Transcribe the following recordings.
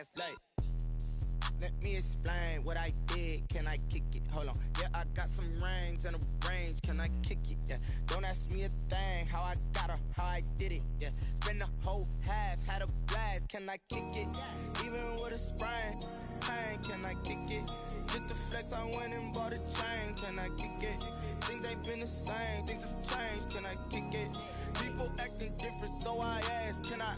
ass like. Let me explain what I did. Can I kick it? Hold on. Yeah, I got some rings and a range. Can I kick it? Yeah. Don't ask me a thing. How I got her, how I did it. Yeah. Spend the whole half, had a blast. Can I kick it? Even with a sprain. Pain, can I kick it? Just the flex, I went and bought a chain. Can I kick it? Things ain't been the same. Things have changed. Can I kick it? People acting different, so I ask. Can I?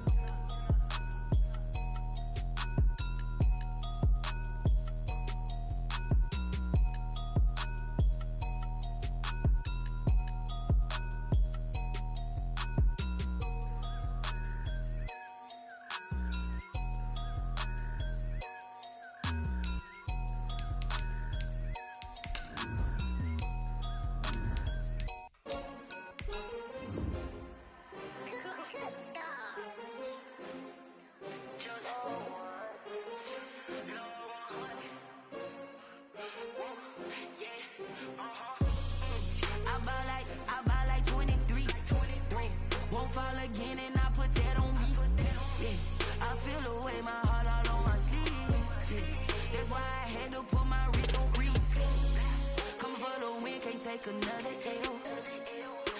Another L.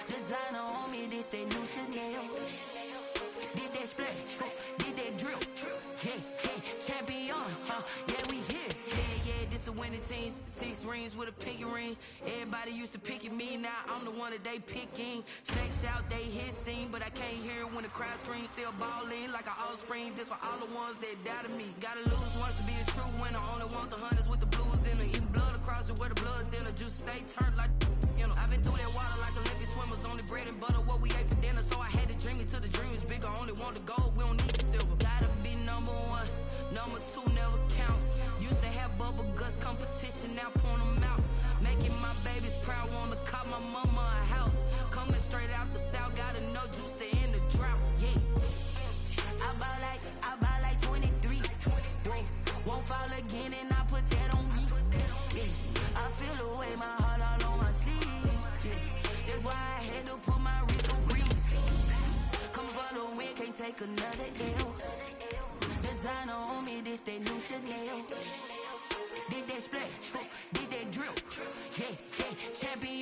Designer on me, this that new Chanel. Did that splash, did that drill. Yeah, yeah, champion, yeah, we here. Yeah, this the winning team. 6 rings with a pinky ring. Everybody used to pick at me, now I'm the one that they picking. Snakes out, they hissing, but I can't hear when the crowd screams. Still balling like an offspring. This for all the ones that doubted me. Gotta lose once to be a true winner. Only want the hunters with the blues in it. Even blood across it where the blood thinner. Juice stay turned like. You know, I've been through that water like Olympic swimmers. Only bread and butter, what we ate for dinner. So I had to dream it till the dream is bigger. Only want the gold, we don't need the silver. Gotta be number 1, number 2 never count. Used to have bubble guts competition, now point them out. Making my babies proud, wanna cop my mama a house. Coming straight out the south, gotta know juice to end the drought. Yeah, I buy like 23. Won't fall again and I put that on me. Yeah, I feel the way my heart all on my sleeve. That's why I had to put my wrist on freeze. Come for the win, can't take another L. Designer on me, this that new Chanel. Did that splash, did that drill. Yeah, yeah, champion,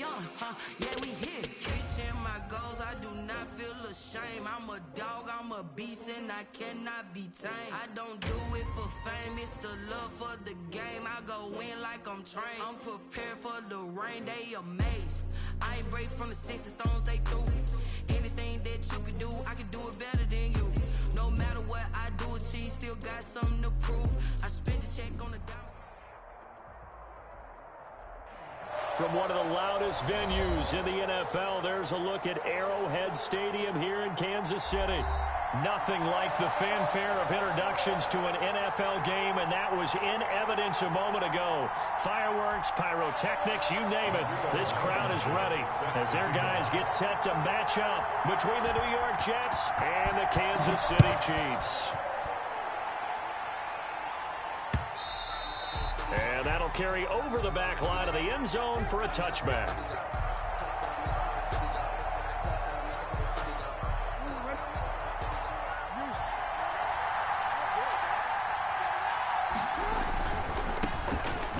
yeah, we here. Reaching my goals, I do not feel ashamed. I'm a dog, I'm a beast, and I cannot be tamed. I don't do it for fame, it's the love for the game. I go in like I'm trained. I'm prepared for the rain, they amazed. I ain't break from the sticks and stones they threw. Anything that you can do, I can do it better than you. No matter what I do, achieve, still got something to prove. I spend the check on the diamond. From one of the loudest venues in the NFL, there's a look at Arrowhead Stadium here in Kansas City. Nothing like the fanfare of introductions to an NFL game, and that was in evidence a moment ago. Fireworks, pyrotechnics, you name it. This crowd is ready as their guys get set to match up between the New York Jets and the Kansas City Chiefs. And that'll carry over the back line of the end zone for a touchback.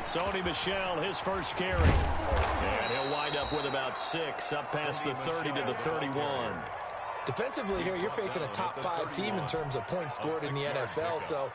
Sony Michel, his first carry. And he'll wind up with about 6, up past the 30 to the 31. Defensively here, you're facing a top 5 team in terms of points scored in the NFL. So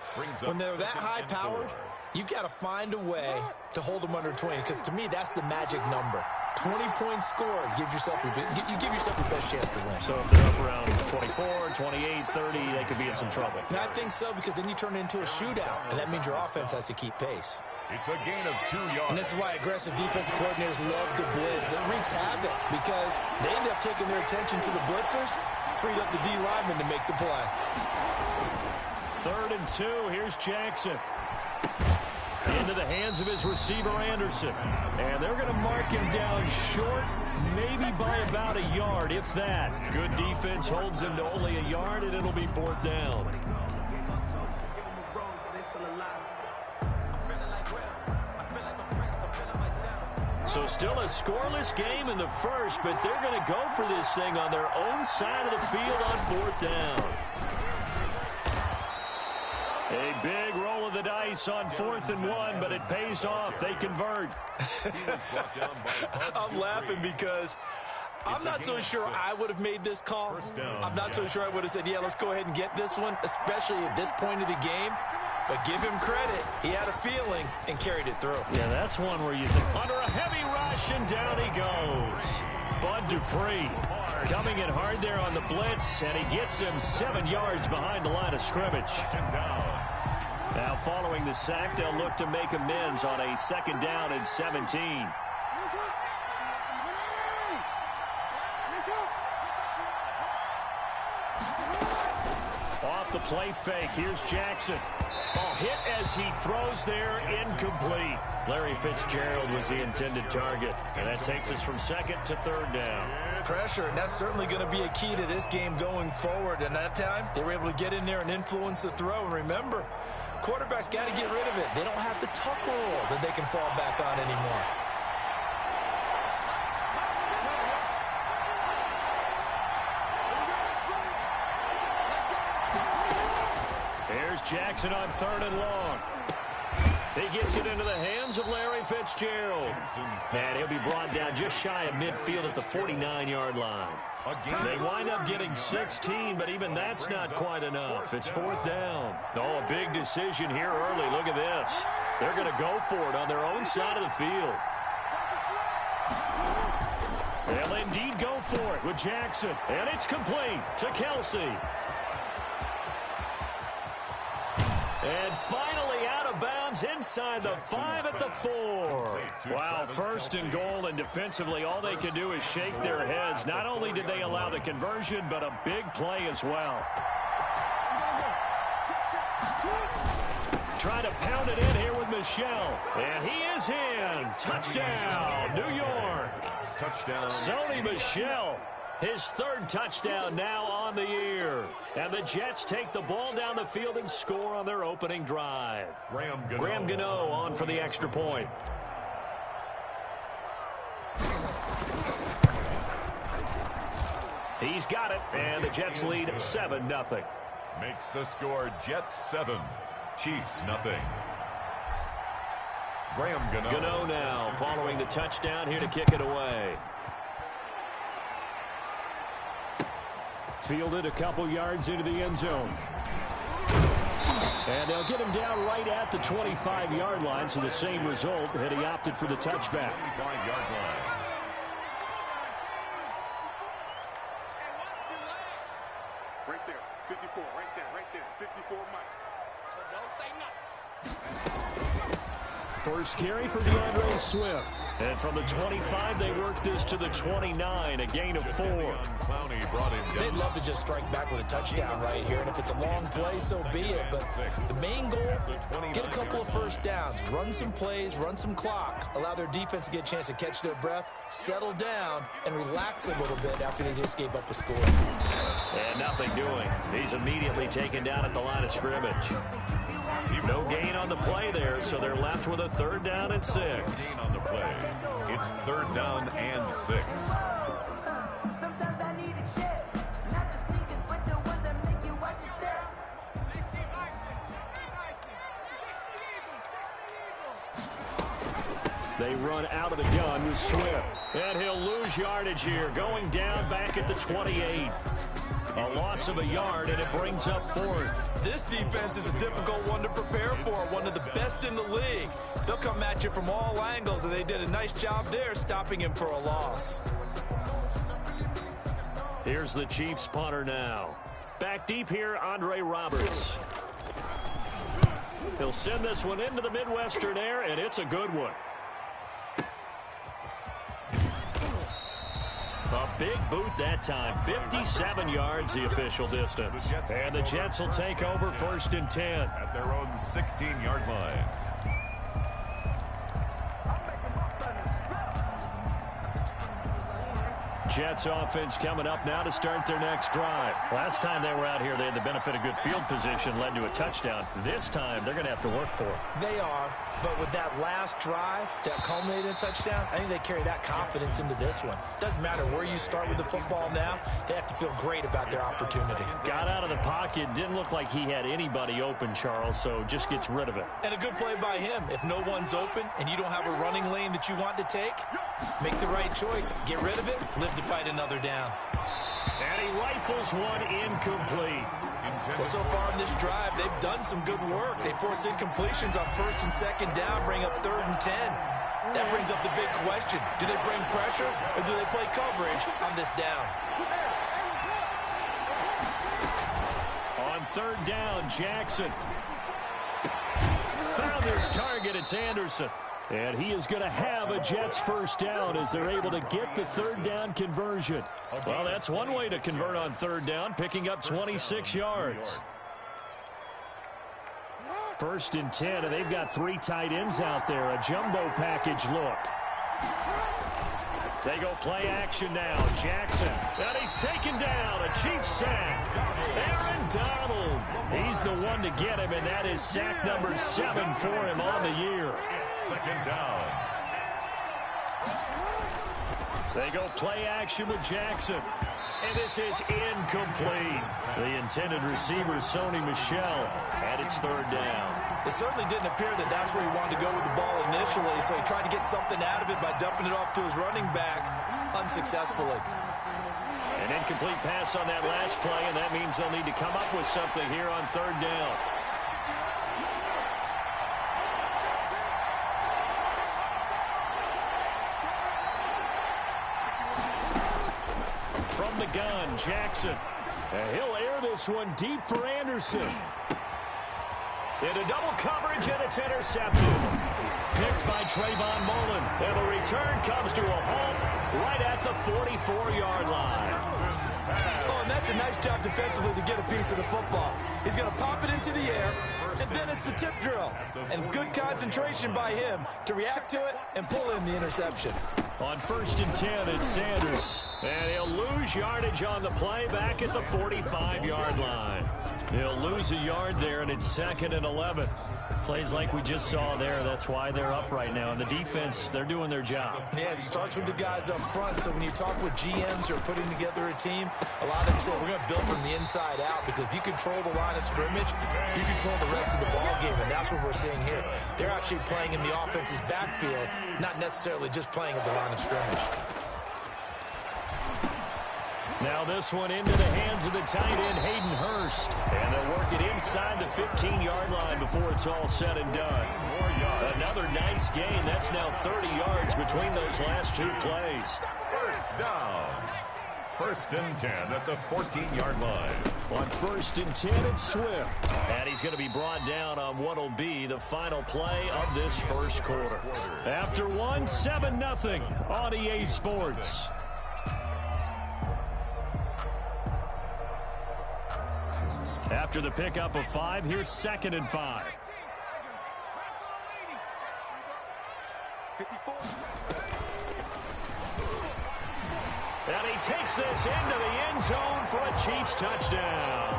when they're that high-powered, you've got to find a way to hold them under 20, because to me, that's the magic number. 20 points scored gives yourself your best chance to win. So if they're up around 24, 28, 30, they could be in some trouble. And I think so, because then you turn it into a shootout, and that means your offense has to keep pace. It's a gain of 2 yards. And this is why aggressive defensive coordinators love to blitz. It wreaks havoc because they end up taking their attention to the blitzers, freed up the D lineman to make the play. 3rd and 2, here's Jackson. Into the hands of his receiver, Anderson. And they're going to mark him down short, maybe by about a yard, if that. Good defense holds him to only a yard, and it'll be 4th down. So still a scoreless game in the first, but they're going to go for this thing on their own side of the field on 4th down. A big roll of the dice on 4th and 1, but it pays off. They convert. I'm laughing because I'm not so sure I would have made this call. I'm not so sure I would have said, yeah, let's go ahead and get this one, especially at this point of the game. But give him credit. He had a feeling and carried it through. Yeah, that's one where you think, under a heavy rush, and down he goes. Bud Dupree coming in hard there on the blitz, and he gets him 7 yards behind the line of scrimmage. Now, following the sack, they'll look to make amends on a 2nd down and 17. Off the play fake, here's Jackson. Ball hit as he throws there, incomplete. Larry Fitzgerald was the intended target, and that takes us from 2nd to 3rd down. Pressure, and that's certainly going to be a key to this game going forward. And that time, they were able to get in there and influence the throw. And remember, quarterbacks got to get rid of it. They don't have the tuck rule that they can fall back on anymore. Here's Jackson on 3rd and long. He gets it into the hands of Larry Fitzgerald. And he'll be brought down just shy of midfield at the 49-yard line. They wind up getting 16, but even that's not quite enough. It's 4th down. Oh, a big decision here early. Look at this. They're going to go for it on their own side of the field. They'll indeed go for it with Jackson. And it's complete to Kelsey. And finally out of bounds inside the 5 at the 4. Wow, 1st and goal, and defensively all they can do is shake their heads. Not only did they allow the conversion, but a big play as well. Trying to pound it in here with Michel. And he is in. Touchdown, New York. Touchdown. Sony Michel. His 3rd touchdown now on the year. And the Jets take the ball down the field and score on their opening drive. Graham Gano on for the extra point. He's got it, and the Jets lead 7-0. Makes the score Jets 7, Chiefs nothing. Graham Gano. Gano now following the touchdown here to kick it away. Fielded a couple yards into the end zone. And they'll get him down right at the 25-yard line, so the same result had he opted for the touchback. 25-yard line. Right there, 54, right there, 54 Mike. So don't say nothing. First carry for DeAndre Swift. And from the 25, they work this to the 29, a gain of 4. They'd love to just strike back with a touchdown right here, and if it's a long play, so be it. But the main goal, get a couple of 1st downs, run some plays, run some clock, allow their defense to get a chance to catch their breath, settle down, and relax a little bit after they just gave up a score. And nothing doing. He's immediately taken down at the line of scrimmage. No gain on the play there, so they're left with a 3rd down and 6. Gain on the play. It's 3rd down and 6. Sometimes I need a check, not the sneakers, but the ones that make you watch your step. 60 license. They run out of the gun with Swift. And he'll lose yardage here, going down back at the 28. A loss of a yard, and it brings up 4th. This defense is a difficult one to prepare for, one of the best in the league. They'll come at you from all angles, and they did a nice job there stopping him for a loss. Here's the Chiefs punter now. Back deep here, Andre Roberts. He'll send this one into the Midwestern air, and it's a good one. A big boot that time. 57 yards the official distance. And the Jets will take over 1st and 10. At their own 16-yard line. Jets offense coming up now to start their next drive. Last time they were out here, they had the benefit of good field position, led to a touchdown. This time, they're going to have to work for it. They are, but with that last drive that culminated in a touchdown, I think they carry that confidence into this one. Doesn't matter where you start with the football now, they have to feel great about their opportunity. Got out of the pocket, didn't look like he had anybody open, Charles, so just gets rid of it. And a good play by him. If no one's open and you don't have a running lane that you want to take, make the right choice. Get rid of it, live to fight another down. And he rifles one incomplete. Well, so far in this drive, they've done some good work. They force incompletions on 1st and 2nd down, bring up 3rd and 10. That brings up the big question. Do they bring pressure or do they play coverage on this down? On 3rd down, Jackson found his target. It's Anderson. And he is going to have a Jets first down as they're able to get the 3rd down conversion. Well, that's one way to convert on 3rd down, picking up 26 yards. 1st and 10, and they've got 3 tight ends out there. A jumbo package look. They go play action now. Jackson. And he's taken down. A Chiefs sack. Aaron Donald. He's the one to get him, and that is sack number 7 for him on the year. 2nd down. They go play action with Jackson. And this is incomplete. The intended receiver, Sony Michel, and it's 3rd down. It certainly didn't appear that that's where he wanted to go with the ball initially, so he tried to get something out of it by dumping it off to his running back unsuccessfully. An incomplete pass on that last play, and that means they'll need to come up with something here on 3rd down. From the gun, Jackson. And he'll air this one deep for Anderson. Into double coverage, and it's intercepted. Picked by Trayvon Mullen. And the return comes to a halt right at the 44-yard line. Oh, and that's a nice job defensively to get a piece of the football. He's going to pop it into the air, and then it's the tip drill. And good concentration by him to react to it and pull in the interception. On 1st and 10, it's Sanders. And he'll lose yardage on the play back at the 45-yard line. He'll lose a yard there, and it's 2nd and 11. Plays like we just saw there. That's why they're up right now. And the defense, they're doing their job. Yeah, it starts with the guys up front. So when you talk with GMs who are putting together a team, a lot of them say, we're going to build from the inside out. Because if you control the line of scrimmage, you control the rest of the ball game. And that's what we're seeing here. They're actually playing in the offense's backfield, not necessarily just playing at the line of scrimmage. Now this one into the hands of the tight end, Hayden Hurst. And they'll work it inside the 15-yard line before it's all said and done. Another nice gain. That's now 30 yards between those last 2 plays. 1st down. 1st and 10 at the 14-yard line. On 1st and 10, it's Swift. And he's going to be brought down on what will be the final play of this first quarter. After one, 7-0 on EA Sports. After the pickup of 5, here's 2nd and 5. And he takes this into the end zone for a Chiefs touchdown.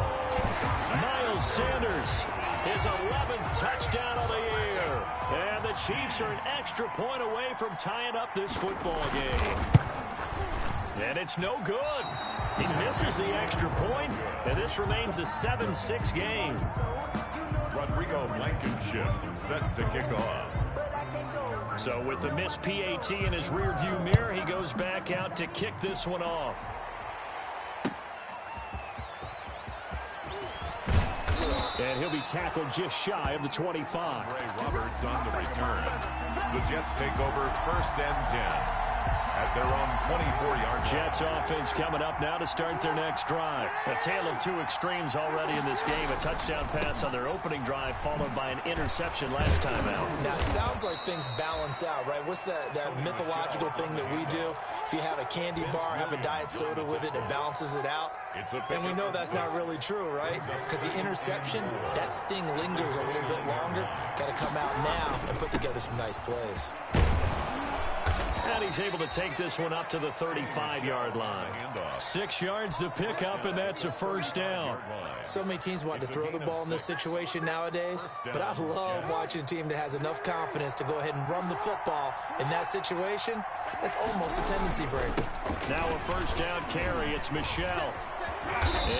Miles Sanders, his 11th touchdown of the year. And the Chiefs are an extra point away from tying up this football game. And it's no good. He misses the extra point, and this remains a 7-6 game. Rodrigo Blankenship set to kick off. So with the missed PAT in his rearview mirror, he goes back out to kick this one off. And he'll be tackled just shy of the 25. Ray Roberts on the return. The Jets take over 1st and 10. At their own 24-yard line. Jets offense coming up now to start their next drive. A tale of 2 extremes already in this game. A touchdown pass on their opening drive followed by an interception last time out. Now, it sounds like things balance out, right? What's that mythological thing that we do? If you have a candy bar, have a diet soda with it, it balances it out. And we know that's not really true, right? Because the interception, that sting lingers a little bit longer. Got to come out now and put together some nice plays. And he's able to take this one up to the 35-yard line. 6 yards to pick up, and that's a first down. So many teams want to throw the ball in this situation nowadays, but I love watching a team that has enough confidence to go ahead and run the football. In that situation, that's almost a tendency breaker. Now a first down carry. It's Michel.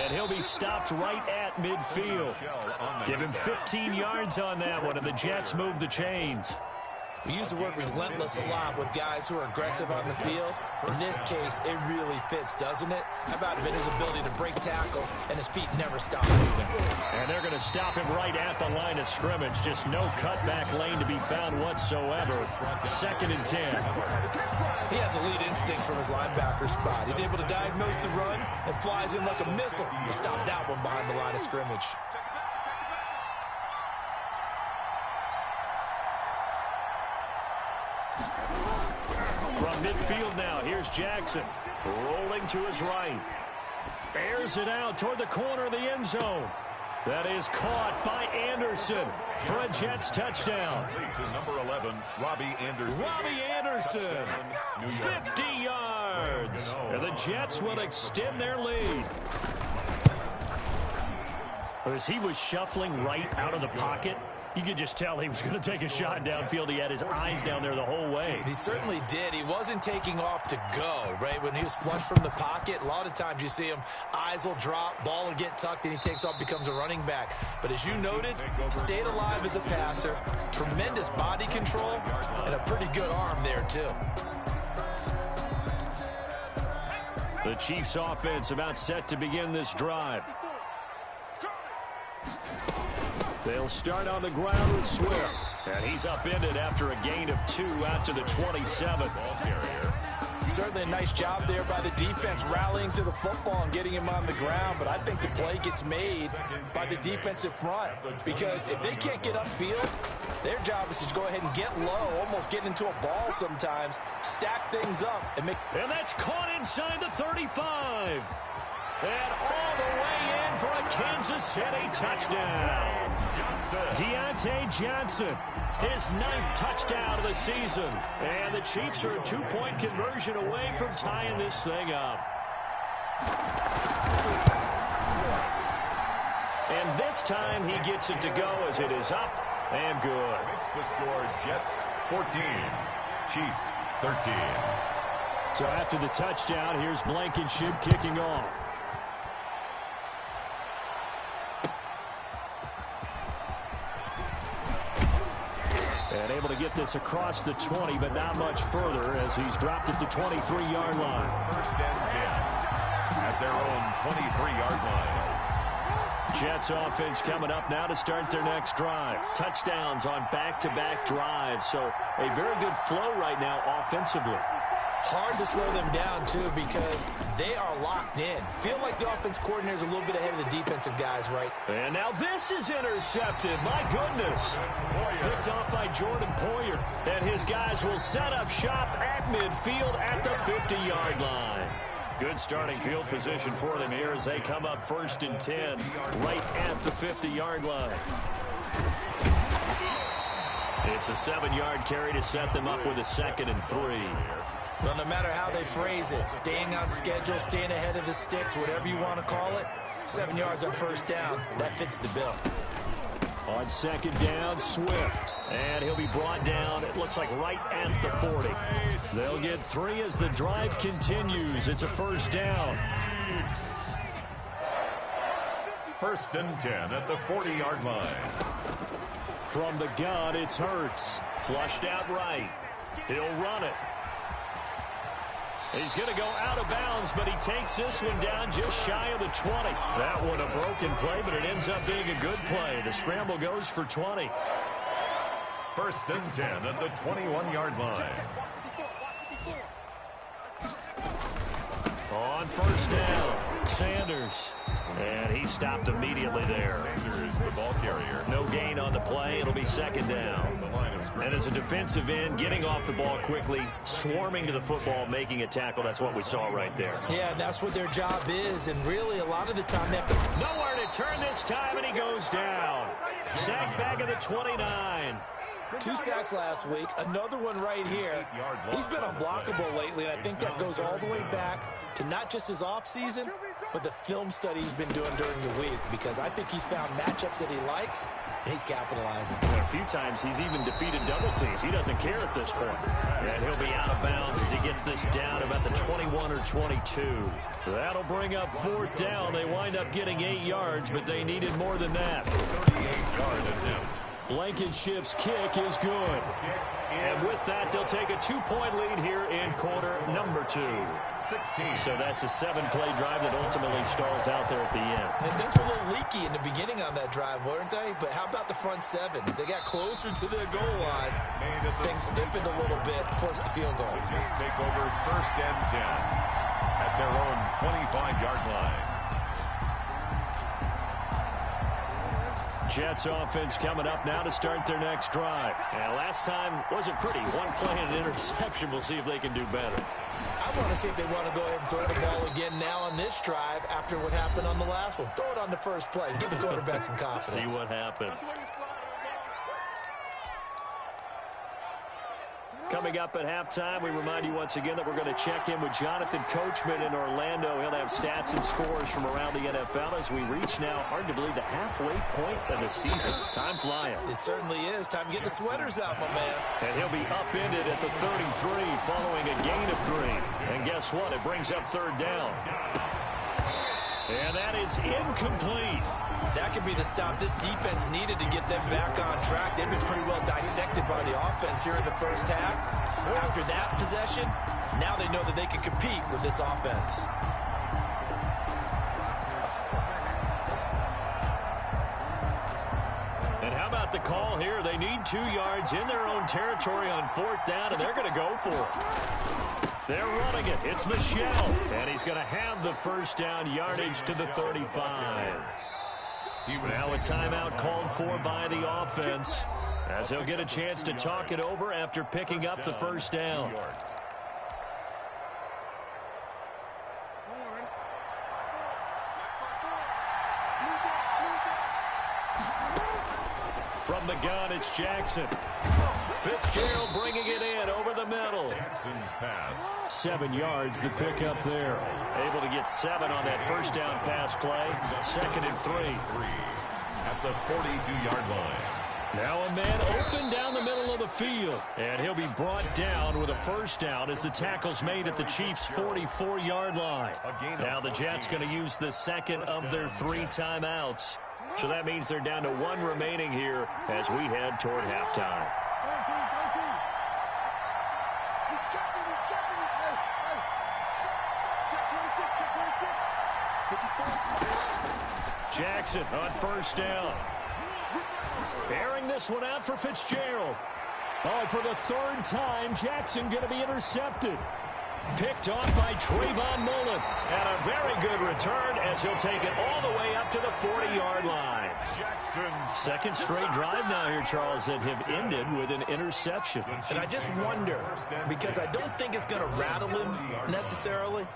And he'll be stopped right at midfield. Give him 15 yards on that one, and the Jets move the chains. We use the word relentless a lot with guys who are aggressive on the field. In this case, it really fits, doesn't it? How about his ability to break tackles and his feet never stop moving? And they're going to stop him right at the line of scrimmage. Just no cutback lane to be found whatsoever. 2nd and 10. He has elite instincts from his linebacker spot. He's able to diagnose the run and flies in like a missile to stop that one behind the line of scrimmage. From midfield now, here's Jackson. Rolling to his right. Airs it out toward the corner of the end zone. That is caught by Anderson for a Jets touchdown. Number 11, Robbie Anderson. Robbie Anderson, 50 yards. And the Jets will extend their lead. As he was shuffling right out of the pocket, you could just tell he was going to take a shot downfield. He had his eyes down there the whole way. He certainly did. He wasn't taking off to go, right? When he was flush from the pocket, a lot of times you see him, eyes will drop, ball will get tucked, and he takes off, becomes a running back. But as you noted, stayed alive as a passer, tremendous body control, and a pretty good arm there, too. The Chiefs offense about set to begin this drive. They'll start on the ground with Swift. And he's upended after a gain of 2 out to the 27. Certainly a nice job there by the defense rallying to the football and getting him on the ground. But I think the play gets made by the defensive front. Because if they can't get upfield, their job is to go ahead and get low, almost get into a ball sometimes, stack things up. And that's caught inside the 35. And all the way in for a Kansas City touchdown. Mazzei3dg1x, his 9th touchdown of the season. And the Chiefs are a 2-point conversion away from tying this thing up. And this time he gets it to go as it is up and good. Makes the score Jets 14, Chiefs 13. So after the touchdown, here's Blankenship kicking off. And able to get this across the 20, but not much further as he's dropped it to 23-yard line. 1st and 10 at their own 23-yard line. Jets offense coming up now to start their next drive. Touchdowns on back-to-back drives, so a very good flow right now offensively. Hard to slow them down, too, because they are locked in. Feel like the offense coordinator is a little bit ahead of the defensive guys, right? And now this is intercepted. My goodness. Picked off by Jordan Poyer. And his guys will set up shop at midfield at the 50-yard line. Good starting field position for them here as they come up 1st and 10 right at the 50-yard line. It's a 7-yard carry to set them up with a 2nd and 3. Well, no matter how they phrase it, staying on schedule, staying ahead of the sticks, whatever you want to call it, 7 yards on 1st down, that fits the bill. On 2nd down, Swift. And he'll be brought down, it looks like right at the 40. They'll get 3 as the drive continues. It's a 1st down. 1st and 10 at the 40-yard line. From the gun, it's Hurts. Flushed out right. He'll run it. He's going to go out of bounds, but he takes this one down just shy of the 20. That one a broken play, but it ends up being a good play. The scramble goes for 20. 1st and 10 at the 21-yard line. On 1st down, Sanders. And he stopped immediately there. Sanders, the ball carrier. No gain on the play. It'll be 2nd down. And as a defensive end, getting off the ball quickly, swarming to the football, making a tackle. That's what we saw right there. Yeah, that's what their job is. And really, a lot of the time, they have to... Nowhere to turn this time, and he goes down. Sacked back at the 29. 2 sacks last week, another one right here. He's been unblockable lately, and I think that goes all the way back to not just his offseason, but the film study he's been doing during the week, because I think he's found matchups that he likes, and he's capitalizing. A few times he's even defeated double teams. He doesn't care at this point. And he'll be out of bounds as he gets this down about the 21 or 22. That'll bring up 4th down. They wind up getting 8 yards, but they needed more than that. 38-yard attempt. Blankenship's kick is good. And with that, they'll take a 2-point lead here in quarter number 2. 16. So that's a 7-play drive that ultimately stalls out there at the end. And things were a little leaky in the beginning on that drive, weren't they? But how about the front 7? As they got closer to the goal line, things stiffened a little bit, forced the field goal. The Jets take over 1st and 10 at their own 25-yard line. Jets offense coming up now to start their next drive. And last time wasn't pretty. 1 play and an interception. We'll see if they can do better. I want to see if they want to go ahead and throw the ball again now on this drive after what happened on the last one. Throw it on the first play. Give the quarterback some confidence. See what happens. Coming up at halftime, we remind you once again that we're going to check in with Jonathan Coachman in Orlando. He'll have stats and scores from around the NFL as we reach now, hard to believe, the halfway point of the season. Time flying. It certainly is. Time to get the sweaters out, my man. And he'll be upended at the 33 following a gain of 3. And guess what? It brings up 3rd down. And that is incomplete. That could be the stop this defense needed to get them back on track. They've been pretty well dissected by the offense here in the first half. After that possession, now they know that they can compete with this offense. And how about the call here? They need 2 yards in their own territory on 4th down, and they're going to go for it. They're running it. It's Michelle. And he's going to have the 1st down yardage to the 35. Now a timeout called for by the offense, as he'll get a chance to talk it over after picking up the 1st down. From the gun, it's Jackson. Fitzgerald bringing it in over the middle. Jackson's pass. 7 yards, the pickup there. Able to get 7 on that 1st down pass play. 2nd and 3. At the 42-yard line. Now a man open down the middle of the field. And he'll be brought down with a 1st down as the tackle's made at the Chiefs' 44-yard line. Now the Jets going to use the 2nd of their 3 timeouts. So that means they're down to 1 remaining here as we head toward halftime. Jackson on 1st down. Airing this one out for Fitzgerald. Oh, for the 3rd time, Jackson going to be intercepted. Picked off by Trayvon Mullen. And a very good return as he'll take it all the way up to the 40-yard line. Jackson. 2nd straight drive now here, Charles, that have ended with an interception. And I just wonder, because I don't think it's going to rattle him necessarily,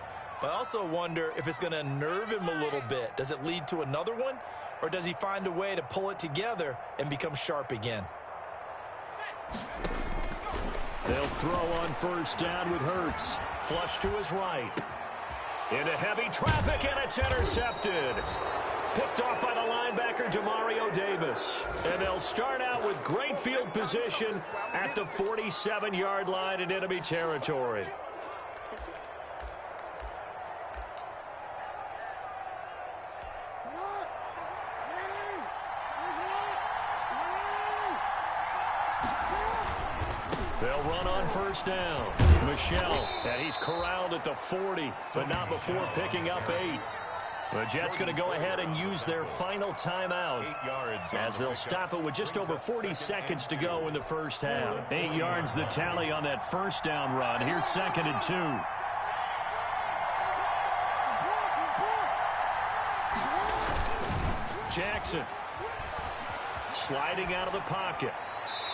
but I also wonder if it's going to unnerve him a little bit. Does it lead to another one, or does he find a way to pull it together and become sharp again? They'll throw on 1st down with Hurts. Flush to his right. Into heavy traffic, and it's intercepted. Picked off by the linebacker, Demario Davis. And they'll start out with great field position at the 47-yard line in enemy territory. They'll run on 1st down. Michelle, and he's corralled at the 40, but not before picking up 8. The Jets going to go ahead and use their final timeout as they'll stop it with just over 40 seconds to go in the first half. 8 yards the tally on that 1st down run. Here's 2nd and 2. Jackson sliding out of the pocket.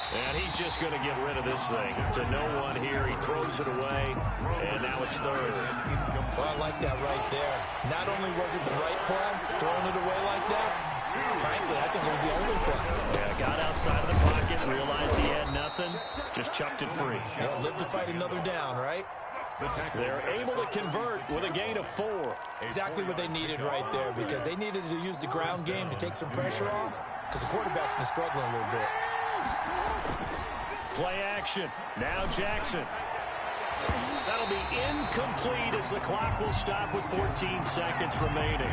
And he's just going to get rid of this thing. To no one here. He throws it away. And now it's 3rd. Well, I like that right there. Not only was it the right play, throwing it away like that, frankly, I think it was the only play. Yeah, got outside of the pocket, realized he had chucked it free. Yeah, live to fight another down, right? They're able to convert with a gain of 4. Exactly what they needed right there, because they needed to use the ground game to take some pressure off, because the quarterback's been struggling a little bit. Play action. Now Jackson. That'll be incomplete as the clock will stop with 14 seconds remaining.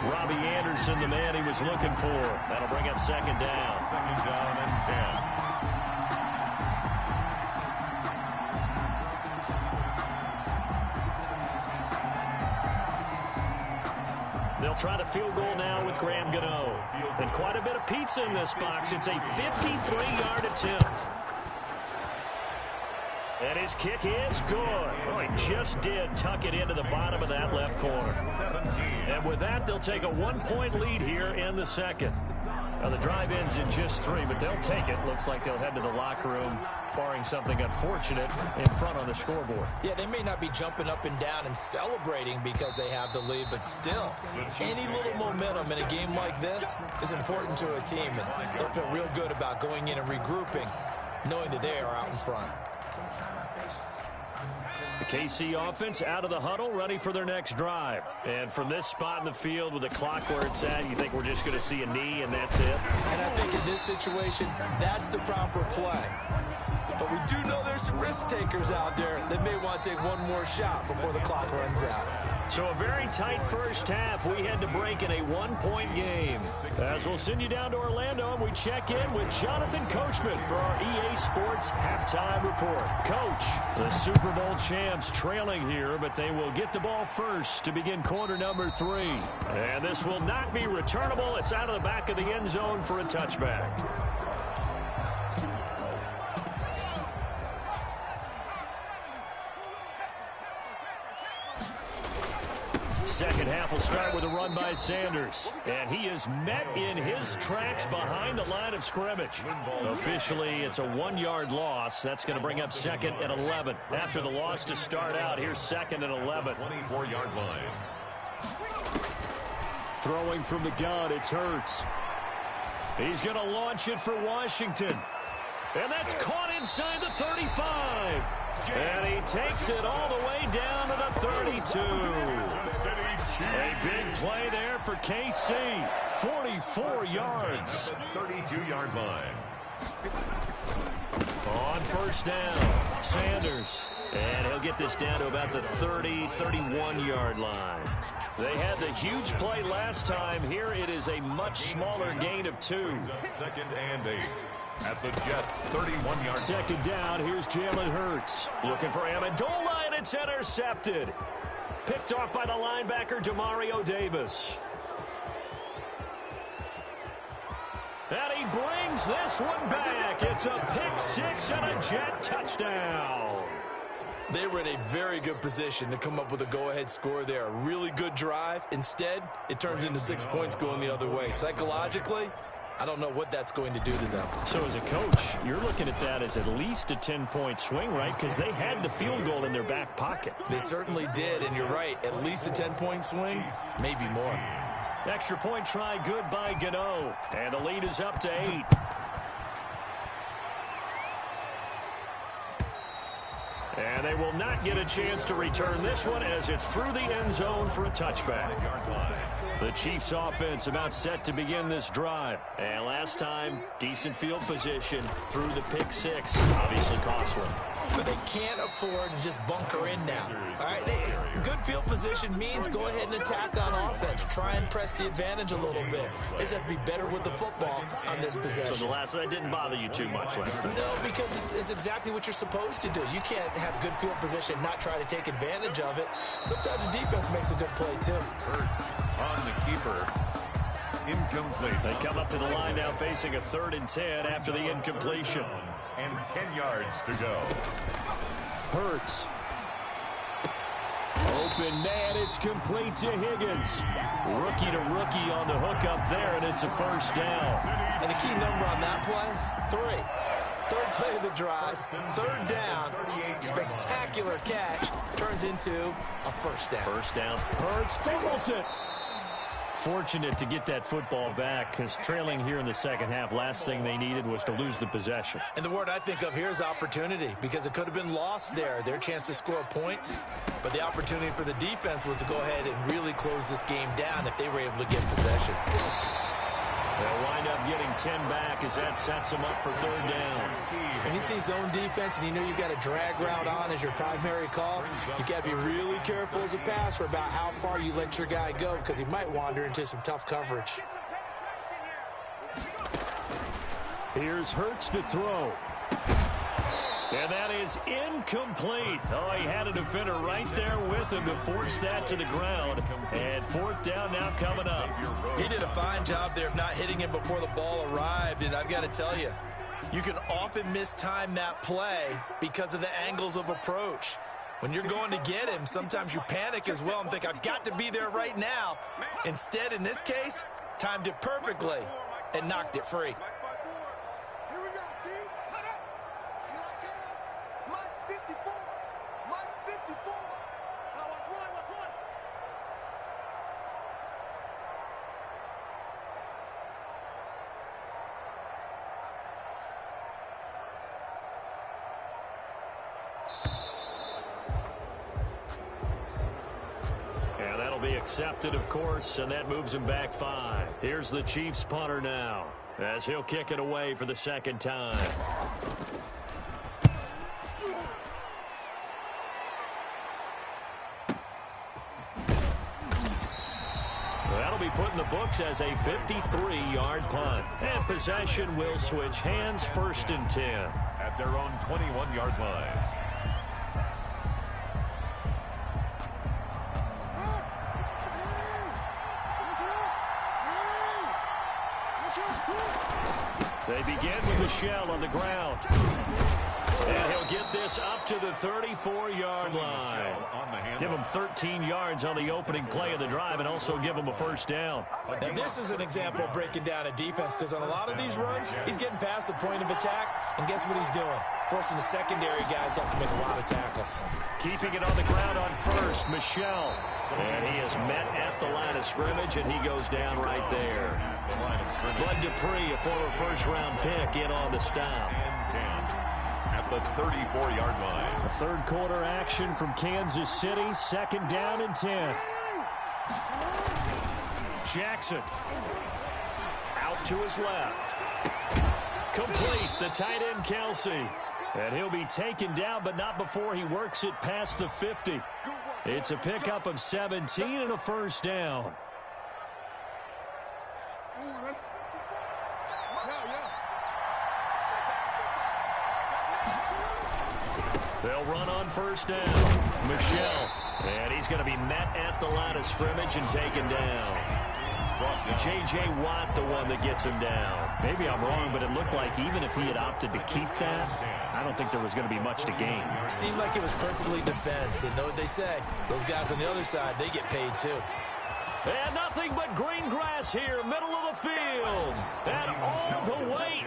Robbie Anderson, the man he was looking for. That'll bring up second down. Second down and 10. They'll try the field goal now with Graham Gano. And quite a bit of pizza in this box. It's a 53-yard attempt. And his kick is good. Well, he just did tuck it into the bottom of that left corner. 17. And with that, they'll take a 1-point lead here in the second. Now, the drive ends in just 3, but they'll take it. Looks like they'll head to the locker room, barring something unfortunate, in front on the scoreboard. Yeah, they may not be jumping up and down and celebrating because they have the lead, but still, any little momentum in a game like this is important to a team, and they'll feel real good about going in and regrouping, knowing that they are out in front. The KC offense out of the huddle, ready for their next drive. And from this spot in the field with the clock where it's at, you think we're just going to see a knee and that's it? And I think in this situation, that's the proper play. But we do know there's some risk takers out there that may want to take one more shot before the clock runs out. So a very tight first half. We had to break in a 1-point game. As we'll send you down to Orlando, and we check in with Jonathan Coachman for our EA Sports Halftime Report. Coach, the Super Bowl champs trailing here, but they will get the ball first to begin quarter number 3. And this will not be returnable. It's out of the back of the end zone for a touchback. Second half will start with a run by Sanders. And he is met in his tracks behind the line of scrimmage. Officially, it's a 1-yard loss. That's going to bring up second and 11. After the loss to start out, here's second and 11. 24-yard line. Throwing from the gun, it's Hurts. He's going to launch it for Washington. And that's caught inside the 35. And he takes it all the way down to the 32. A big play there for KC. 44 yards. 32-yard line. On first down, Sanders. And he'll get this down to about the 30, 31-yard line. They had the huge play last time. Here it is a much smaller gain of 2. Second and 8. At the Jets' 31-yard. Second down, here's Jalen Hurts. Looking for Amendola, and it's intercepted. Picked off by the linebacker, Demario Davis. And he brings this one back. It's a pick-6 and a Jet touchdown. They were in a very good position to come up with a go-ahead score there. A really good drive. Instead, it turns into 6 points going the other way. Psychologically, I don't know what that's going to do to them. So as a coach, you're looking at that as at least a 10-point swing, right? Because they had the field goal in their back pocket. They certainly did, and you're right. At least a 10-point swing, maybe more. Extra point try good by Gano. And the lead is up to 8. And they will not get a chance to return this one as it's through the end zone for a touchback. The Chiefs offense about set to begin this drive. And last time, decent field position through the pick-6. Obviously cost one. But they can't afford to just bunker in now. All right, good field position means go ahead and attack on offense. Try and press the advantage a little bit. They just have to be better with the football on this possession. So the last one, that didn't bother you too much last time? No, because it's exactly what you're supposed to do. You can't have good field position, not try to take advantage of it. Sometimes the defense makes a good play, too. Hurts on the keeper. Incomplete. They come up to the line now facing a 3rd and 10 after the incompletion. And 10 yards to go. Hurts. Open man, it's complete to Higgins. Rookie to rookie on the hook up there, and it's a first down. And the key number on that play, 3. Third play of the drive, 3rd down, spectacular catch, turns into a first down. First down. Hurts fumbles it. Fortunate to get that football back, because trailing here in the second half, last thing they needed was to lose the possession. And the word I think of here is opportunity, because it could have been lost there, their chance to score points. But the opportunity for the defense was to go ahead and really close this game down if they were able to get possession. They'll wind up getting 10 back as that sets them up for third down. When you see zone defense and you know you've got a drag route on as your primary call, you got to be really careful as a passer about how far you let your guy go, because he might wander into some tough coverage. Here's Hurts to throw. And that is incomplete. Oh, he had a defender right there with him to force that to the ground. And fourth down now coming up. He did a fine job there of not hitting him before the ball arrived. And I've got to tell you, you can often mistime that play because of the angles of approach. When you're going to get him, sometimes you panic as well and think, I've got to be there right now. Instead, in this case, timed it perfectly and knocked it free. Be accepted, of course, and that moves him back 5. Here's the Chiefs punter now, as he'll kick it away for the second time. That'll be put in the books as a 53-yard punt. And possession will switch hands, 1st and 10. At their own 21-yard line. They begin with Michelle on the ground. And he'll get this up to the 34-yard line. Give him 13 yards on the opening play of the drive and also give him a first down. Now, this is an example of breaking down a defense, because on a lot of these runs, he's getting past the point of attack, and guess what he's doing? Forcing the secondary guys to have to make a lot of tackles. Keeping it on the ground on first, Michelle. And he is met at the line of scrimmage, and he goes down right there. Bud Dupree, a former first-round pick, in on the stop. At the 34-yard line. A third quarter action from Kansas City, 2nd down and 10. Jackson out to his left. Complete, the tight end Kelsey. And he'll be taken down, but not before he works it past the 50. It's a pickup of 17 and a first down. They'll run on first down. Michelle. And he's going to be met at the line of scrimmage and taken down. J.J. Watt, the one that gets him down. Maybe I'm wrong, but it looked like even if he had opted to keep that, I don't think there was going to be much to gain. Seemed like it was perfectly defense. And know what they say? Those guys on the other side, they get paid too. And nothing but green grass here, middle of the field. And all the way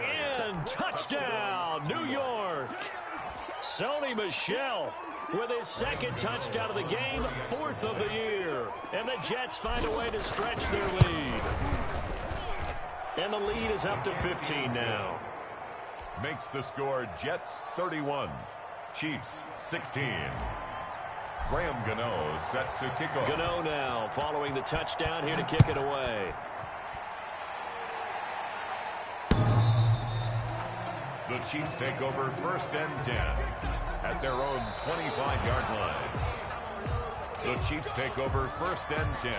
in. Touchdown, New York. Sony Michel with his 2nd touchdown of the game, 4th of the year. And the Jets find a way to stretch their lead. And the lead is up to 15 now. Makes the score Jets 31, Chiefs 16. Graham Gano set to kick off. Gano now following the touchdown here to kick it away. The Chiefs take over 1st and 10 at their own 25-yard line. The Chiefs take over 1st and 10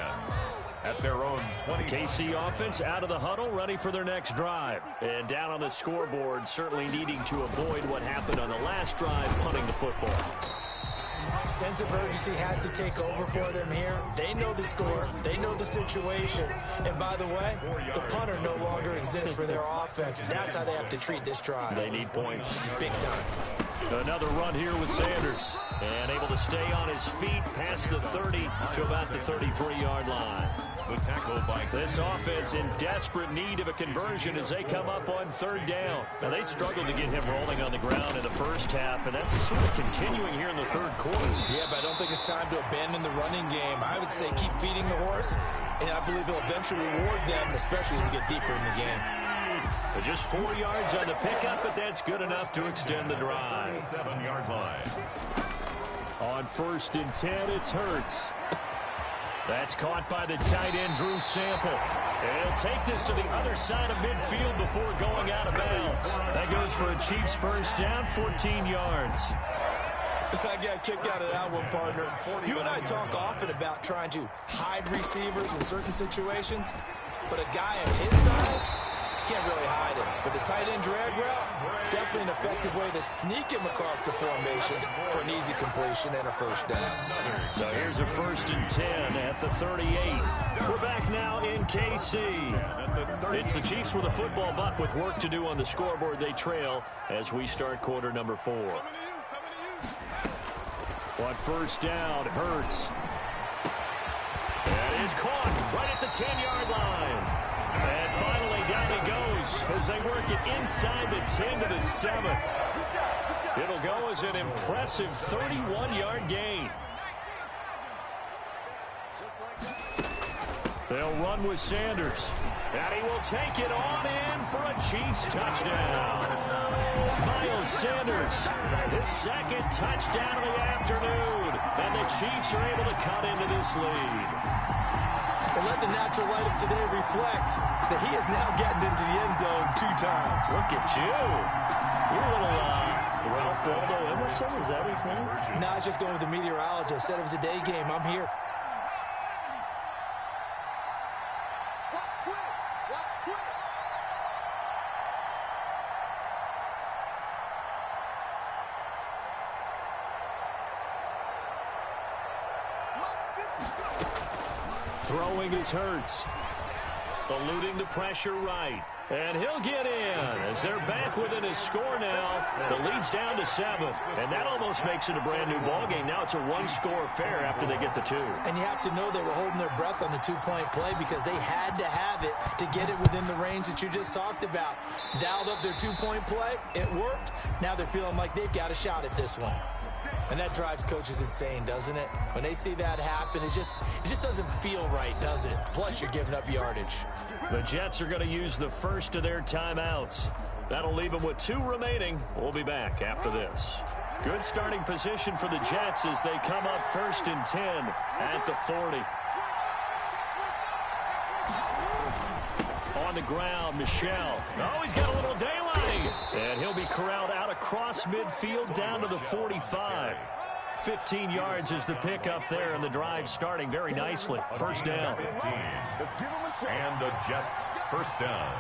at their own 20. KC offense out of the huddle, ready for their next drive. And down on the scoreboard, certainly needing to avoid what happened on the last drive, punting the football. Sense of urgency has to take over for them here. They know the score. They know the situation. And by the way, the punter no longer exists for their offense. That's how they have to treat this drive. They need points. Big time. Another run here with Sanders. And able to stay on his feet past the 30 to about the 33-yard line. The tackle by this offense in desperate need of a conversion as they come up on 3rd down. Now, they struggled to get him rolling on the ground in the first half, and that's sort of continuing here in the 3rd quarter. Yeah, but I don't think it's time to abandon the running game. I would say keep feeding the horse and I believe he'll eventually reward them, especially as we get deeper in the game. So just 4 yards on the pickup, but that's good enough to extend the drive. 7-yard line. On 1st and 10, it's Hurts. That's caught by the tight end, Drew Sample. And he'll take this to the other side of midfield before going out of bounds. That goes for a Chiefs first down, 14 yards. I got kicked out of that one, partner. You and I talk often about trying to hide receivers in certain situations, but a guy of his size can't really hide him. But the tight end drag route, definitely an effective way to sneak him across the formation for an easy completion and a first down. So here's a 1st and 10 at the 38. We're back now in KC. It's the Chiefs with a football, but with work to do on the scoreboard. They trail as we start quarter number 4. On 1st down, Hurts. That is caught right at the 10-yard line. And finally down he goes as they work it inside the 10 to the 7. It'll go as an impressive 31-yard gain. They'll run with Sanders. And he will take it on in for a Chiefs touchdown. Miles Sanders, his 2nd touchdown of the afternoon. And the Chiefs are able to cut into this lead. Well, let the natural light of today reflect that he is now getting into the end zone 2 times. Look at you. You're a little Ralph Waldo Emerson, is that his name? No, I was just going with the meteorologist. Said it was a day game. I'm here. Throwing his Hurts. Eluding the pressure right. And he'll get in as they're back within a score now. The lead's down to 7. And that almost makes it a brand new ball game. Now it's a 1-score affair after they get the 2. And you have to know they were holding their breath on the 2-point play because they had to have it to get it within the range that you just talked about. Dialed up their 2-point play. It worked. Now they're feeling like they've got a shot at this one. And that drives coaches insane, doesn't it? When they see that happen, it just doesn't feel right, does it? Plus, you're giving up yardage. The Jets are going to use the first of their timeouts. That'll leave them with 2 remaining. We'll be back after this. Good starting position for the Jets as they come up 1st and 10 at the 40. On the ground, Michel. Oh, he's got a little daylight. And he'll be corralled out across midfield down to the 45. 15 yards is the pickup there, and the drive starting very nicely. First down. And the Jets first down.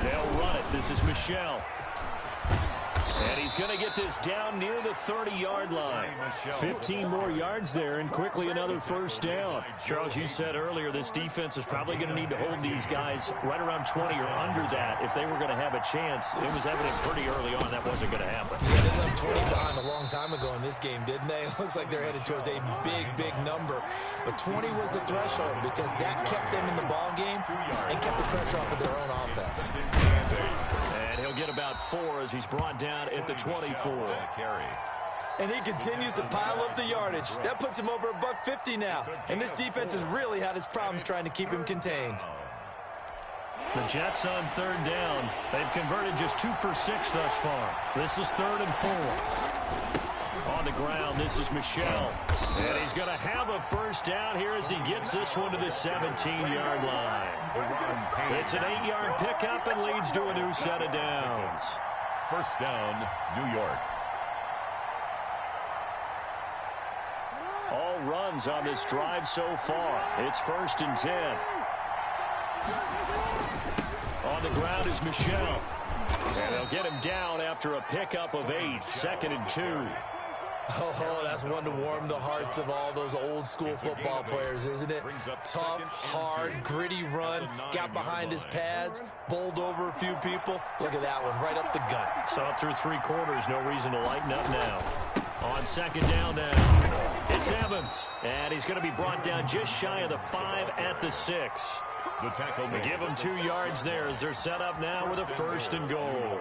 They'll run it. This is Michel. And he's going to get this down near the 30-yard line. 15 more yards there, and quickly another first down. Charles, you said earlier this defense is probably going to need to hold these guys right around 20 or under that if they were going to have a chance. It was evident pretty early on that wasn't going to happen. They ended up 20 behind a long time ago in this game, didn't they? It looks like they're headed towards a big number. But 20 was the threshold because that kept them in the ball game and kept the pressure off of their own offense. And he'll get about 4 as he's brought down at the 24. And he continues to pile up the yardage. That puts him over $150 now. And this defense has really had its problems trying to keep him contained. The Jets on 3rd down. They've converted just 2 for 6 thus far. This is 3rd and 4. On the ground, this is Michel. And he's going to have a first down here as he gets this one to the 17-yard line. It's an 8-yard pickup and leads to a new set of downs. First down, New York. All runs on this drive so far. It's 1st and 10. On the ground is Michel. And they'll get him down after a pickup of 8. 2nd and 2. Oh, that's one to warm the hearts of all those old school football players, isn't it? Tough, hard, gritty run, got behind his pads, bowled over a few people. Look at that one, right up the gut. Saw it through 3 quarters, no reason to lighten up now. On 2nd down now, it's Evans, and he's going to be brought down just shy of the 5 at the 6. The tackle They give him 2 yards there as they're set up now with a 1st and goal.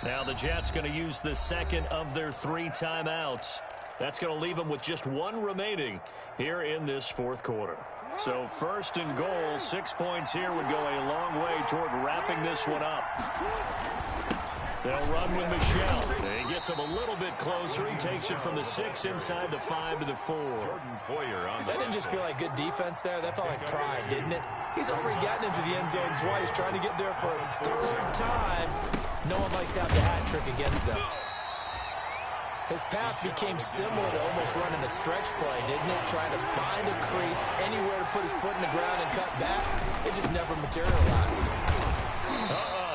Now the Jets going to use the 2nd of their 3 timeouts. That's going to leave them with just one remaining here in this fourth quarter. So first and goal, 6 points here would go a long way toward wrapping this one up. They'll run with Michelle. He gets him a little bit closer. He takes it from the 6 inside the 5 to the 4. That didn't just feel like good defense there. That felt like pride, didn't it? He's already gotten into the end zone twice, trying to get there for a third time. No one likes to have the hat trick against them. His path became similar to almost running a stretch play, didn't it? Trying to find a crease, anywhere to put his foot in the ground and cut back. It just never materialized.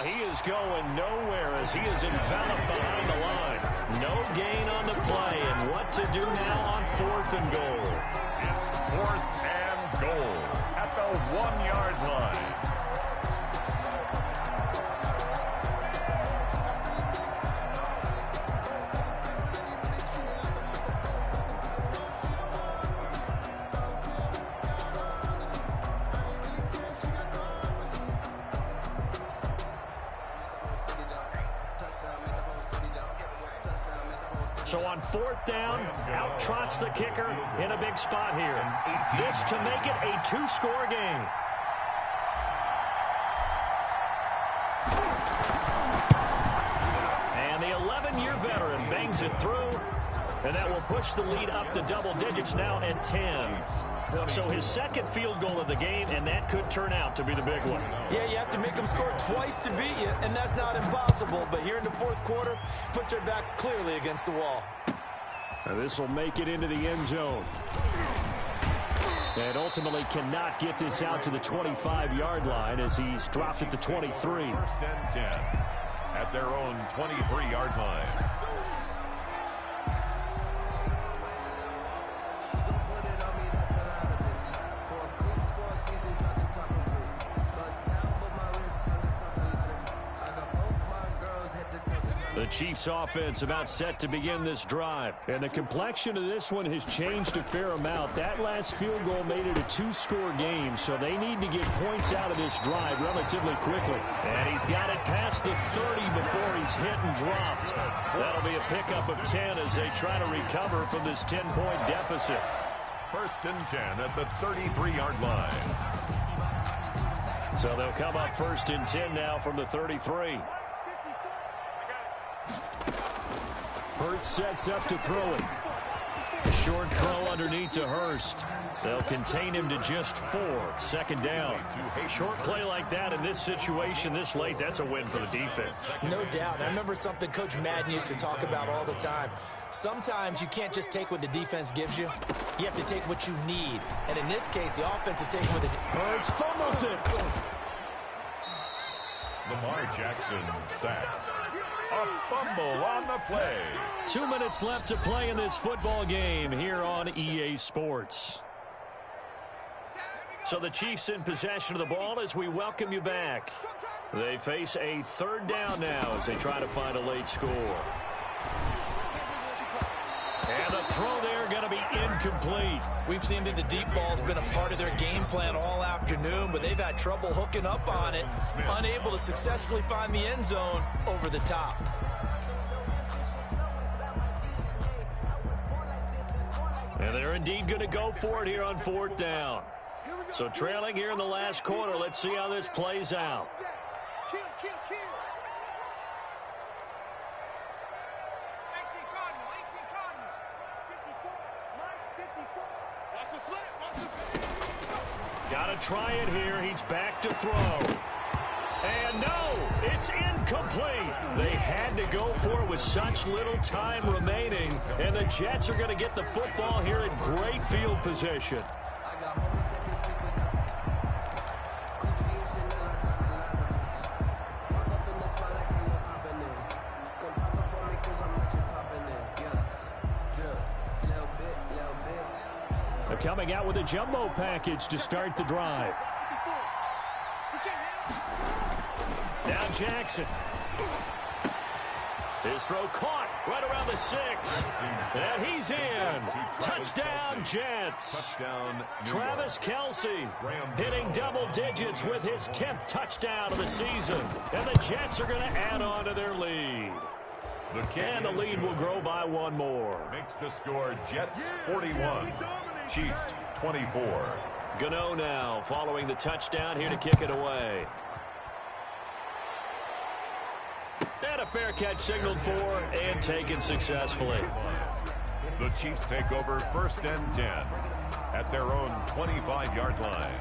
He is going nowhere as he is enveloped behind the line. No gain on the play, and what to do now on 4th and goal? It's 4th and goal at the 1-yard line. So on 4th down, out trots the kicker in a big spot here. This to make it a 2-score game. And the 11-year veteran bangs it through, and that will push the lead up to double digits now at 10. So his second field goal of the game, and that could turn out to be the big one. Yeah, you have to make them score twice to beat you, and that's not impossible. But here in the fourth quarter, puts their backs clearly against the wall. This will make it into the end zone. And ultimately cannot get this out to the 25-yard line as he's dropped at the 23. 1st and 10 at their own 23-yard line. The Chiefs offense about set to begin this drive. And the complexion of this one has changed a fair amount. That last field goal made it a 2-score game, so they need to get points out of this drive relatively quickly. And he's got it past the 30 before he's hit and dropped. That'll be a pickup of 10 as they try to recover from this 10-point deficit. 1st and 10 at the 33-yard line. So they'll come up 1st and 10 now from the 33. Hurts sets up to throw it. A short throw underneath to Hurst. They'll contain him to just 4. 2nd down. A short play like that in this situation this late, that's a win for the defense. No doubt. I remember something Coach Madden used to talk about all the time. Sometimes you can't just take what the defense gives you. You have to take what you need. And in this case, the offense is taking what the... Hurts fumbles it. Lamar Jackson sacked. A fumble on the play. 2 minutes left to play in this football game here on EA Sports. So the Chiefs in possession of the ball as we welcome you back. They face a 3rd down now as they try to find a late score. And the throw there going to be incomplete. We've seen that the deep ball's been a part of their game plan all afternoon, but they've had trouble hooking up on it, unable to successfully find the end zone over the top. And they're indeed going to go for it here on 4th down. So trailing here in the last quarter, let's see how this plays out. Got to try it here. He's back to throw. And no, it's incomplete. They had to go for it with such little time remaining. And the Jets are going to get the football here in great field position. Coming out with a jumbo package to start the drive. Now Jackson. His throw caught right around the 6. And he's in. Touchdown, Jets. Touchdown, Travis Kelce hitting double digits with his 10th touchdown of the season. And the Jets are going to add on to their lead. And the lead will grow by one more. Makes the score Jets 41, Chiefs 24. Gano now following the touchdown here to kick it away. And a fair catch signaled for and taken successfully. The Chiefs take over 1st and 10 at their own 25-yard line.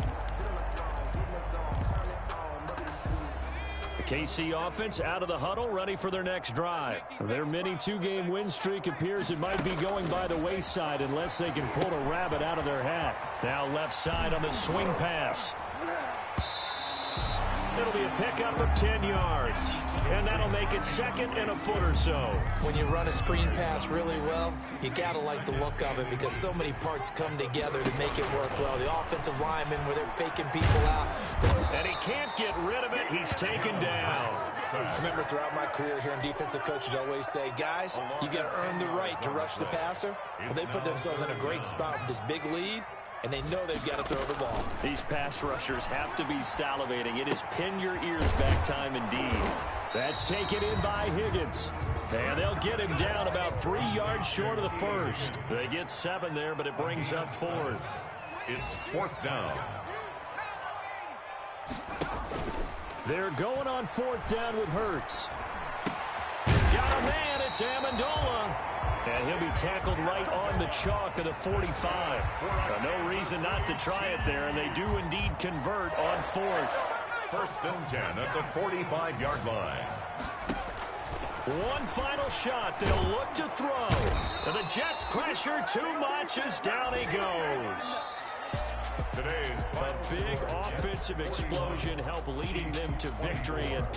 The KC offense out of the huddle, ready for their next drive. Their mini two-game win streak appears it might be going by the wayside unless they can pull a rabbit out of their hat. Now left side on the swing pass. It'll be a pickup of 10 yards. And that'll make it 2nd and a foot or so. When you run a screen pass really well, you got to like the look of it because so many parts come together to make it work well. The offensive linemen, where they're faking people out. And he can't get rid of it. He's taken down. I remember throughout my career hearing defensive coaches always say, guys, you got to earn the right to rush the passer. Well, they put themselves in a great spot with this big lead, and they know they've got to throw the ball. These pass rushers have to be salivating. It is pin your ears back time indeed. That's taken in by Higgins. And they'll get him down about 3 yards short of the first. They get 7 there, but it brings up 4th. It's 4th down. They're going on 4th down with Hurts. Got a man, it's Amendola. And he'll be tackled right on the chalk of the 45. No reason not to try it there, and they do indeed convert on 4th. 1st and 10 at the 45-yard line. One final shot. They'll look to throw. And the Jets pressure too much as down he goes. A big offensive explosion helped leading them to victory. And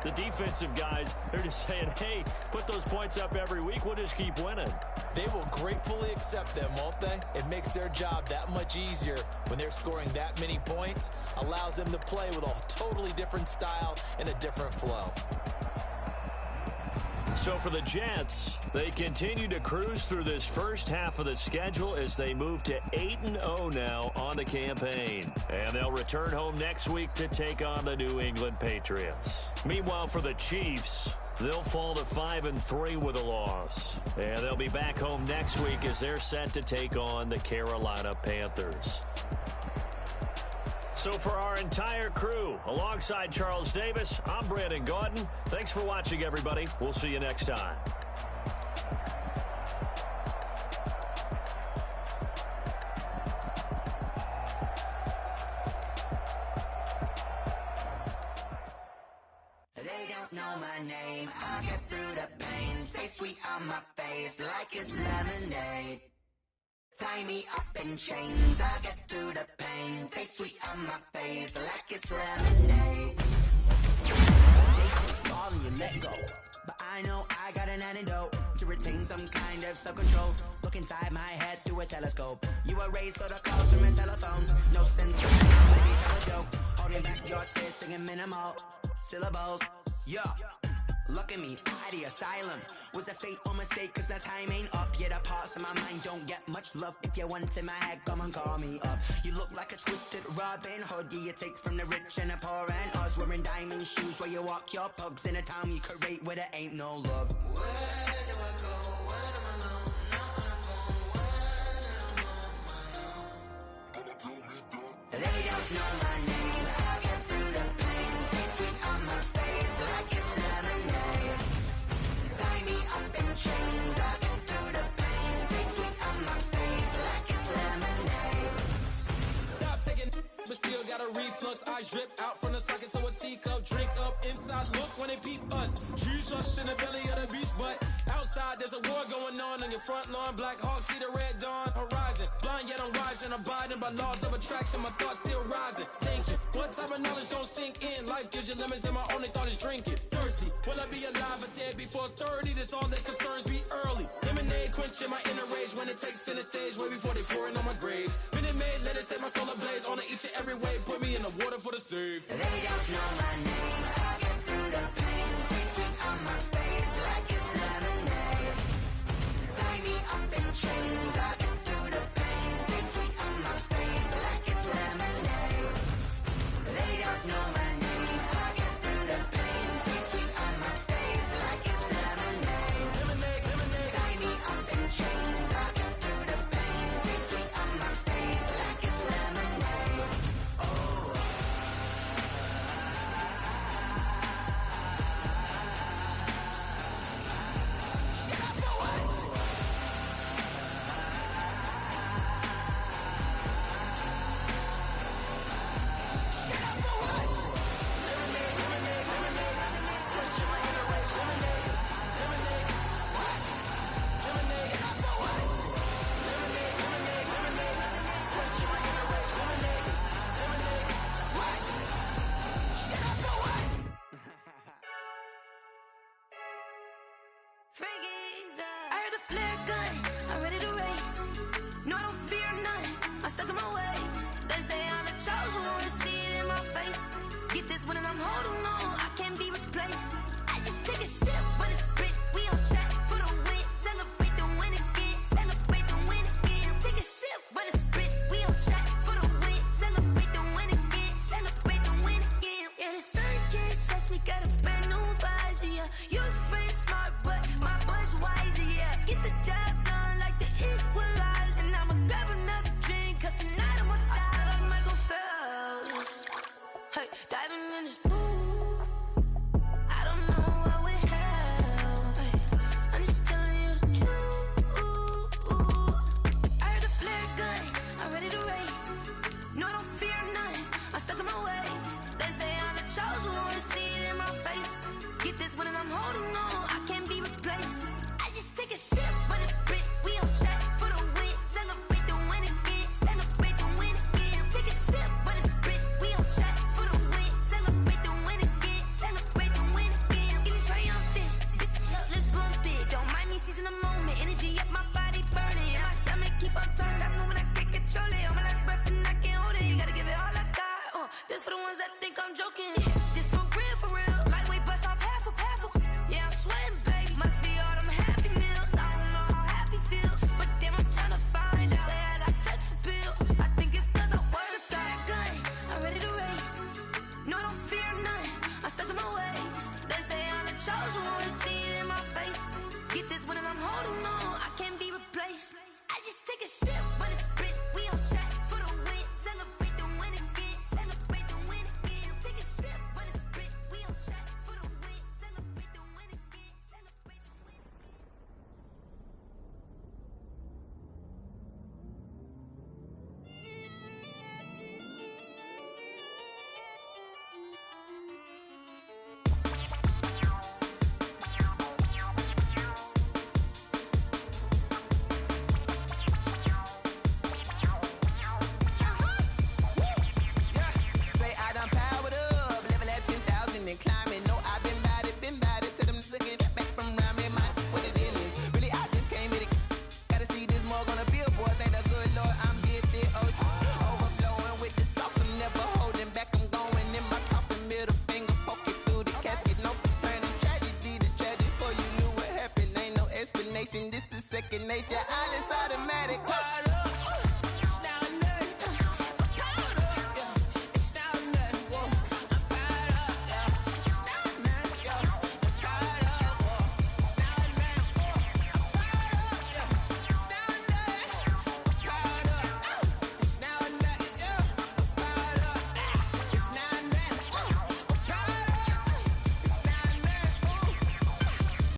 the defensive guys, they're just saying, hey, put those points up every week. We'll just keep winning. They will gratefully accept them, won't they? It makes their job that much easier when they're scoring that many points. Allows them to play with a totally different style and a different flow. So for the Jets, they continue to cruise through this first half of the schedule as they move to 8-0 now on the campaign. And they'll return home next week to take on the New England Patriots. Meanwhile, for the Chiefs, they'll fall to 5-3 with a loss. And they'll be back home next week as they're set to take on the Carolina Panthers. So for our entire crew, alongside Charles Davis, I'm Brandon Gaudin. Thanks for watching, everybody. We'll see you next time. They don't know my name. I'll get through the pain. Taste sweet on my face like it's lemonade. Tie me up in chains, I'll get through the pain. Taste sweet on my face like it's lemonade. Take all and you let go. But I know I got an antidote to retain some kind of self-control. Look inside my head through a telescope. You were raised for the calls from a telephone. No sense of sound, maybe tell a joke. Holding back your tears, singing minimal syllables. Yeah. Look at me, out the asylum. Was a fate or mistake, cause the time ain't up. Yeah, the parts of my mind don't get much love. If you want in my head, come and call me up. You look like a twisted Robin Hood. Yeah, you take from the rich and the poor and us. Wearing diamond shoes where you walk your pugs in a town you create where there ain't no love. Where do I go? When I'm alone? Not on the phone. When I'm on my own. They don't know my name. I'll get through the pain. Taste sweet on my face like it's lemonade. Tie me up in chains. I'll get through the pain. Taste sweet on my face like it's lemonade. Stop taking, but still got a reflux. Eyes drip out from the socket to a teacup. Drink up inside, look when they peep us. Choose us in the belly of the beast, but outside there's a war going on your front lawn. Black Hawk, see the red dawn horizon. Blind yet I'm rising, abiding by laws of attraction. My thoughts still rising, thinking what type of knowledge don't sink in? Life gives you limits and my only thought is drinking. Thirsty, will I be alive or dead before 30? That's all that concerns me early. Lemonade quenching my inner rage when it takes center stage way before they pouring on my grave. Minute Maid, let it set my soul ablaze on each and every way. Put me in the water for the save. They don't know my name. I'll get through the pain. Taste sweet on my face like it's lemonade. Tie me up in chains. I'll get through the pain. Taste sweet on my face like it's lemonade. They don't know my name. I'll get through the pain. Taste sweet on my face like it's lemonade. I heard the flare gun, I'm ready to race. No, I don't fear none, I'm stuck in my ways. They say I'm the chosen one, to see it in my face. Get this one and I'm holding on, I can't be replaced. I just take a sip when it's split, we on track for the win. Celebrate the win again, celebrate the win again. Take a sip when it's split, we on track for the win. Celebrate the win again, celebrate the win again. Yeah, the sun can't touch me, got a brand new visor, yeah. You friend smart, but my bud's wiser, yeah. Get the job done like the equalizer. And I'ma grab another drink, cause tonight I'ma die. I feel like Michael Phelps, hey, diving in this pool. I don't know what would help, hey, I'm just telling you the truth. I heard the flare gun, I'm ready to race. No, I don't fear none, I'm stuck in my ways. They say I'm the chosen one, to see it in my face. Get this one and I'm holding on, I can't be replaced. I just take a sip when it's split, we on track for the win. Celebrate the win again, celebrate the win again. Take a sip when it's split, we on track for the win. Celebrate the win again, celebrate the win again. It's triumphant, let's bump it. Don't mind me seizing the moment, energy up my body burning. And my stomach keep on turning, stop moving, I can't control it. On my last breath and I can't hold it, you gotta give it all I got. This for the ones that think I'm joking. This for real, lightweight bust off half a. Yeah, I'm sweating, baby. Must be all them happy meals. I don't know how happy feels, but damn, I'm trying to find out. Say I got sex appeal. I think it's cause I wear the fat gun. I'm ready to race. No, I don't fear none, I'm stuck in my ways. They say I'm the chosen one, to see it in my face. Get this one and I'm holding on, I can't be replaced. I just take a sip when it's split, we on track for the win. Celebrate the win again, celebrate the win again. Take a sip when it's split, we on track for the win. Celebrate the win again, celebrate the win. Say I done powered up, level at 10,000 and climbing. No, I've been bad it to them niggas get back from around me. Man, what the deal is? Really, I just came here to gotta see this more gonna billboard. Thank the good Lord, I'm gifted. Overflowing with the sauce, I'm never holding back. I'm going in my coffin, middle finger poking through the casket. No turning tragedy to tragedy. Before you knew what happened, ain't no explanation. This is second nature. All is automatic.